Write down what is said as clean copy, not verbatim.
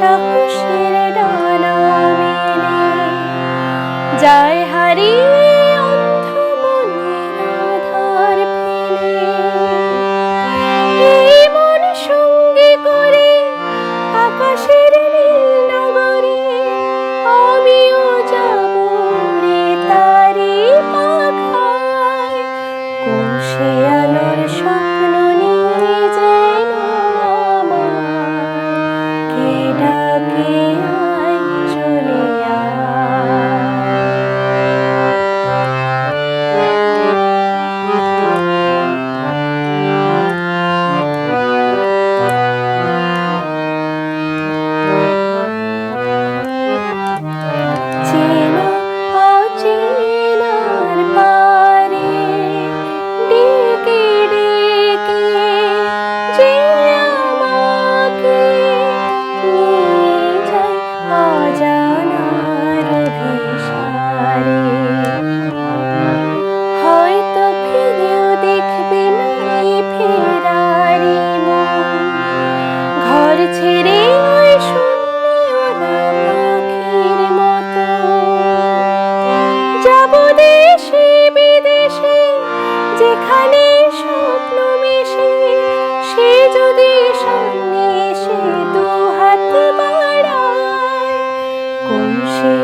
সাহসের ডানা মেলে যায় হারিয়ে অন্ধ মনের আধার ফেলে। এই মন সঙ্গে করে আকাশের নীল নগরে আমিও যাব রে তারি পাখায়। কোন সে আলোর স্বপ্ন নিয়ে যেন আমায় কে ডাকে আয় চলে চেনা অচেনার পারে ডেকে ডেকে যে আমাকে নিয়ে যায় অজানার অভিসারে। হয়তো ফিরেও দেখবে না এই ফেরারি মন, ঘর ছেড়ে ওই শূন্যে ওরা পাখির মতো। যাব দেশে বিদেশে যেখানে স্বপ্ন মেশে, সে যদি সামনে এসে দু হাত বাড়ায় কোন সে